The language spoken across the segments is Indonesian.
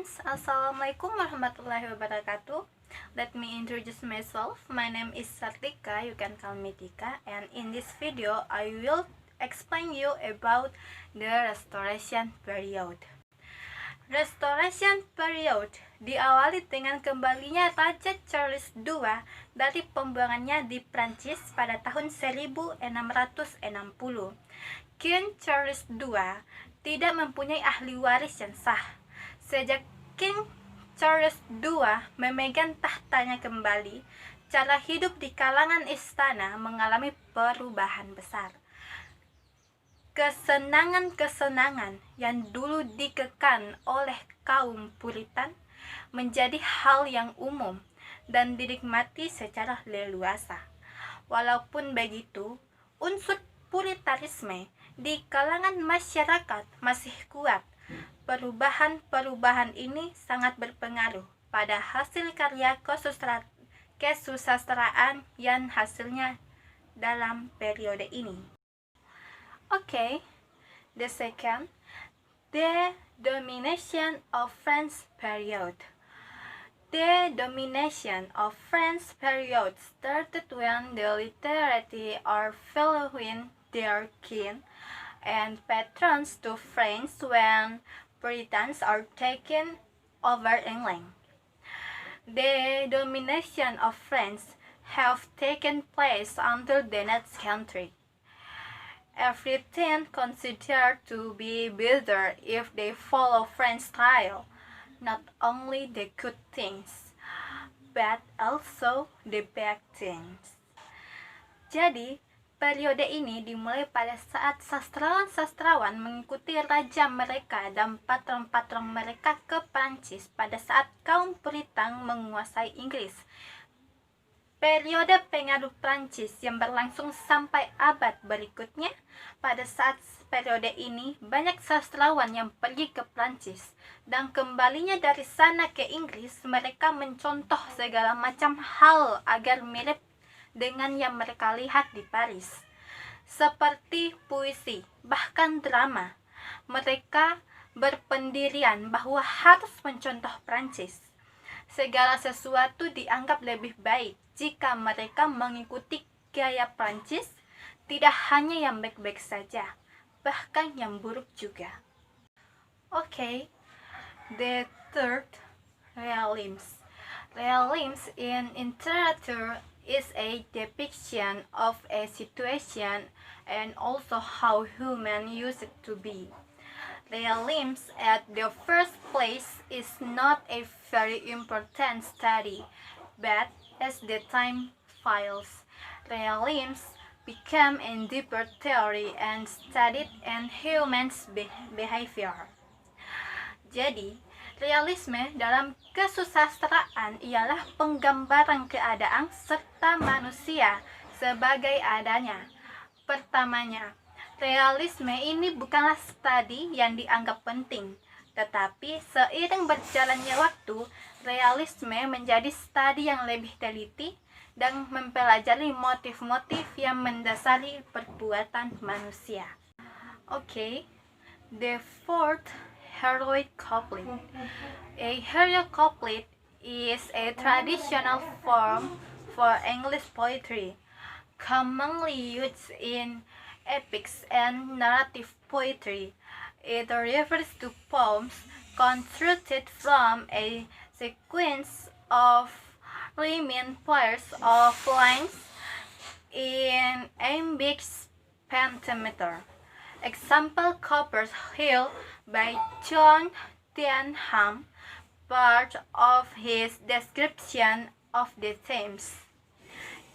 friends, Assalamualaikum warahmatullahi wabarakatuh. Let me introduce myself. My name is Sartika, you can call me Tika, and in this video I will explain you about the Restoration period. Restoration period diawali dengan kembalinya Raja Charles II dari pembuangannya di Prancis pada tahun 1660. King Charles II tidak mempunyai ahli waris yang sah. Sejak King Charles II memegang tahtanya kembali, cara hidup di kalangan istana mengalami perubahan besar. Kesenangan-kesenangan yang dulu dikekang oleh kaum Puritan menjadi hal yang umum dan dinikmati secara leluasa. Walaupun begitu, unsur Puritanisme di kalangan masyarakat masih kuat. Perubahan-perubahan ini sangat berpengaruh pada hasil karya kesusastraan yang hasilnya dalam periode ini. Okay, the second, the domination of French period. The domination of French period started when the literati are following their king and patrons to France when Puritans are taken over England. The domination of France have taken place until the next century. Everything considered to be better if they follow French style, not only the good things, but also the bad things. Jadi, periode ini dimulai pada saat sastrawan-sastrawan mengikuti raja mereka dan patron-patron mereka ke Prancis pada saat kaum Puritan menguasai Inggris. Periode pengaruh Prancis yang berlangsung sampai abad berikutnya. Pada saat periode ini, banyak sastrawan yang pergi ke Prancis, dan kembalinya dari sana ke Inggris, mereka mencontoh segala macam hal agar mirip dengan yang mereka lihat di Paris, seperti puisi, bahkan drama. Mereka berpendirian bahwa harus mencontoh Prancis. Segala sesuatu dianggap lebih baik jika mereka mengikuti gaya Prancis, tidak hanya yang baik-baik saja, bahkan yang buruk juga. Okay, the third, realism. Realism in literature is a depiction of a situation and also how humans used it to be. Realism at the first place is not a very important study, but as the time files, realism became a deeper theory and studied in humans' behavior. Jadi, realisme dalam kesusastraan ialah penggambaran keadaan serta manusia sebagai adanya. Pertamanya, realisme ini bukanlah studi yang dianggap penting, tetapi seiring berjalannya waktu, realisme menjadi studi yang lebih teliti dan mempelajari motif-motif yang mendasari perbuatan manusia. Okay, the fourth, heroic couplet. A heroic couplet is a traditional form for English poetry, commonly used in epics and narrative poetry. It refers to poems constructed from a sequence of rhyming pairs of lines in iambic pentameter. Example: Copper's Hill by John Denham, part of his description of the Thames.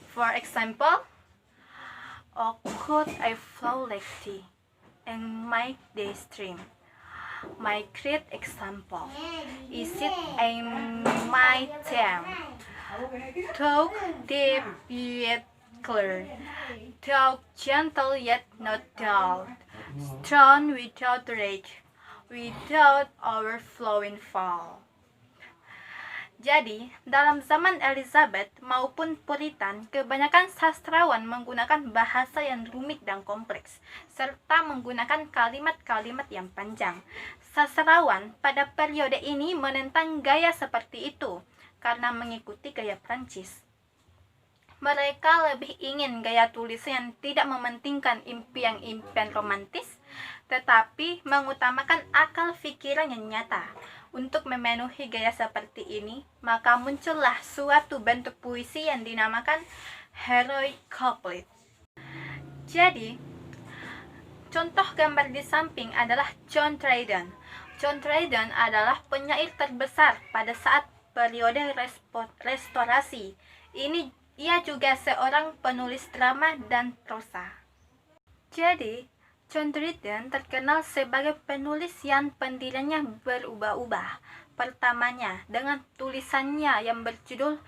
For example, oh, could I flow like thee, and make thee stream? My great example, is it a my Thames? Thou deep yet clear, thou gentle yet not dull, strong without rage, without overflowing fall. Jadi, dalam zaman Elizabeth maupun Puritan, kebanyakan sastrawan menggunakan bahasa yang rumit dan kompleks, serta menggunakan kalimat-kalimat yang panjang. Sastrawan pada periode ini menentang gaya seperti itu karena mengikuti gaya Prancis. Mereka lebih ingin gaya tulisan yang tidak mementingkan impian-impian romantis, tetapi mengutamakan akal pikiran yang nyata. Untuk memenuhi gaya seperti ini, maka muncullah suatu bentuk puisi yang dinamakan heroic couplet. Jadi, contoh gambar di samping adalah John Dryden. John Dryden adalah penyair terbesar pada saat periode restorasi. Ia juga seorang penulis drama dan prosa. Jadi, John Dryden terkenal sebagai penulis yang pendiriannya berubah-ubah. Pertamanya, dengan tulisannya yang berjudul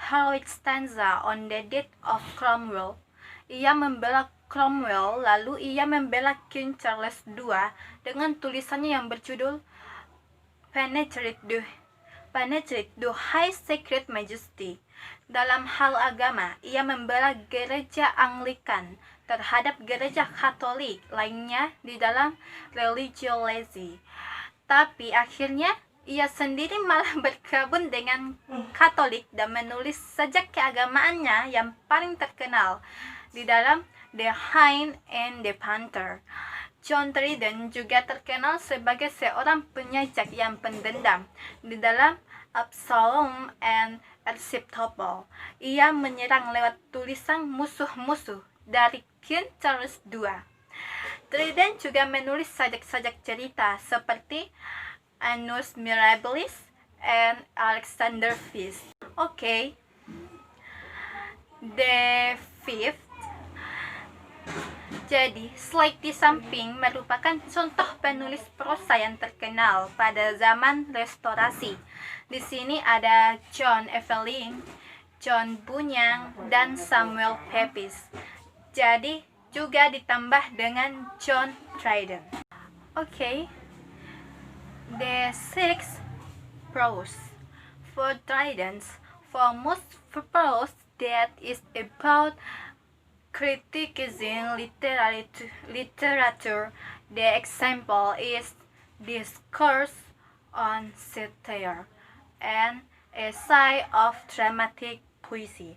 Heroic Stanza on the Death of Cromwell, ia membela Cromwell, lalu ia membela King Charles II dengan tulisannya yang berjudul Penetrate the High Sacred Majesty. Dalam hal agama, ia membela gereja Anglikan terhadap gereja Katolik lainnya di dalam Religio Laici. Tapi akhirnya ia sendiri malah bergabung dengan Katolik dan menulis sajak keagamaannya yang paling terkenal di dalam The Hind and the Panther. John Dryden juga terkenal sebagai seorang penyajak yang pendendam. Di dalam Absalom and Archibald, ia menyerang lewat tulisan musuh-musuh dari King Charles II. Dryden juga menulis sajak-sajak cerita seperti Annus Mirabilis and Alexander Feast. The Fifth. Jadi, slide di samping merupakan contoh penulis prosa yang terkenal pada zaman restorasi. Di sini ada John Evelyn, John Bunyan, dan Samuel Pepys. Jadi, juga ditambah dengan John Dryden. The sixth, prose. For Dryden, for most prose that is about criticizing literature, the example is Discourse on Satire, an essay of dramatic poesy.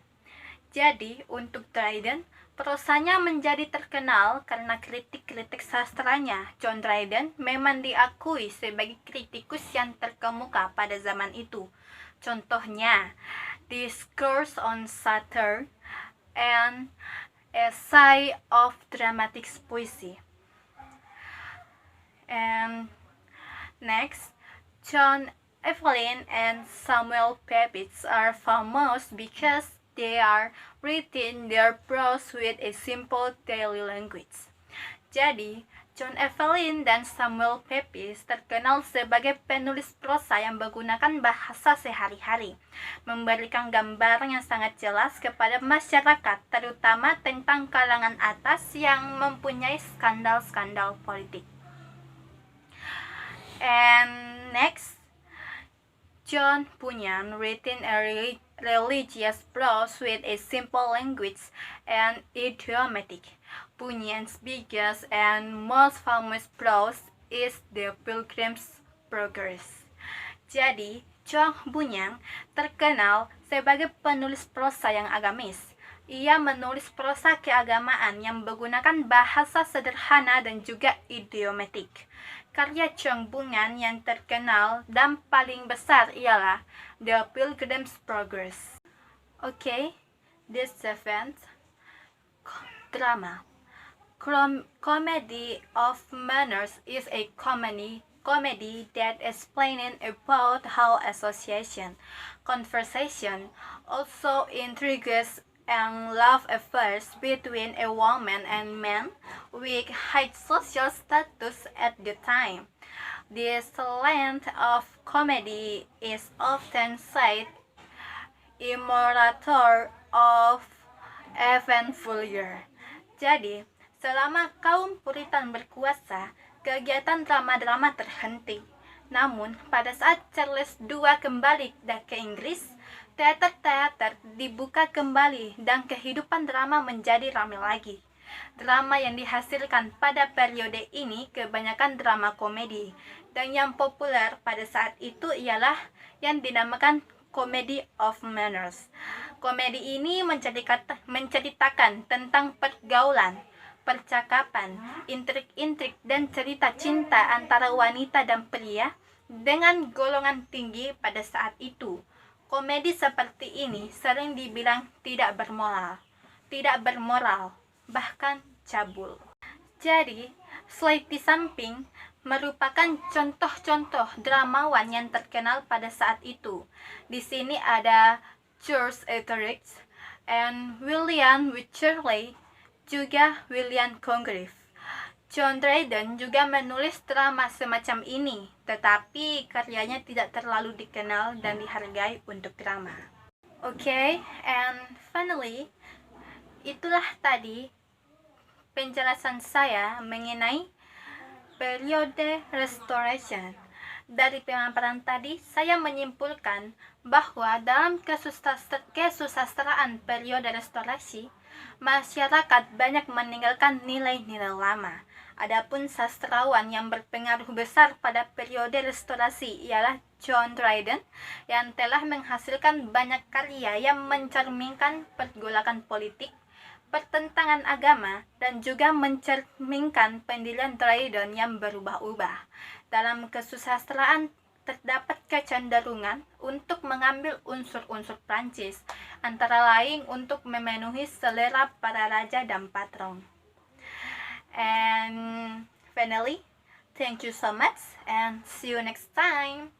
Jadi, untuk Dryden, prosanya menjadi terkenal karena kritik-kritik sastranya. John Dryden memang diakui sebagai kritikus yang terkemuka pada zaman itu. Contohnya, Discourse on Satire, and essay of dramatic poesy. And next, John Evelyn and Samuel Pepys are famous because they are written their prose with a simple daily language. Jadi, John Evelyn dan Samuel Pepys terkenal sebagai penulis prosa yang menggunakan bahasa sehari-hari, memberikan gambaran yang sangat jelas kepada masyarakat, terutama tentang kalangan atas yang mempunyai skandal-skandal politik. And next, John Bunyan written a religious prose with a simple language and idiomatic. Bunyan's biggest and most famous prose is The Pilgrim's Progress. Jadi, John Bunyan terkenal sebagai penulis prosa yang agamis. Ia menulis prosa keagamaan yang menggunakan bahasa sederhana dan juga idiomatik. Karya John Bunyan yang terkenal dan paling besar ialah The Pilgrim's Progress. The seventh, drama. Comedy of Manners is a comedy that explains about how association, conversation, also intrigues and love affairs between a woman and man with high social status at the time. This length of comedy is often cited imitator of Evan Fuller. Jadi, selama kaum Puritan berkuasa, kegiatan drama-drama terhenti. Namun, pada saat Charles II kembali ke Inggris, teater-teater dibuka kembali dan kehidupan drama menjadi ramai lagi. Drama yang dihasilkan pada periode ini kebanyakan drama komedi, dan yang populer pada saat itu ialah yang dinamakan Comedy of Manners. Komedi ini menceritakan tentang pergaulan, percakapan, intrik-intrik, dan cerita cinta antara wanita dan pria dengan golongan tinggi pada saat itu. Komedi seperti ini sering dibilang tidak bermoral, bahkan cabul. Jadi, Slade di samping merupakan contoh-contoh dramawan yang terkenal pada saat itu. Di sini ada George Etheridge and William Wycherley, juga William Congreve. John Dryden juga menulis drama semacam ini, tetapi karyanya tidak terlalu dikenal dan dihargai untuk drama. Okay, and finally, itulah tadi penjelasan saya mengenai periode Restoration. Dari pemaparan tadi, saya menyimpulkan bahwa dalam kesusastraan periode restorasi, masyarakat banyak meninggalkan nilai-nilai lama. Adapun sastrawan yang berpengaruh besar pada periode restorasi ialah John Dryden, yang telah menghasilkan banyak karya yang mencerminkan pergolakan politik, pertentangan agama, dan juga mencerminkan pendirian Dryden yang berubah-ubah. Dalam kesusastraan terdapat kecenderungan untuk mengambil unsur-unsur Prancis, antara lain untuk memenuhi selera para raja dan patron. And finally, thank you so much and see you next time.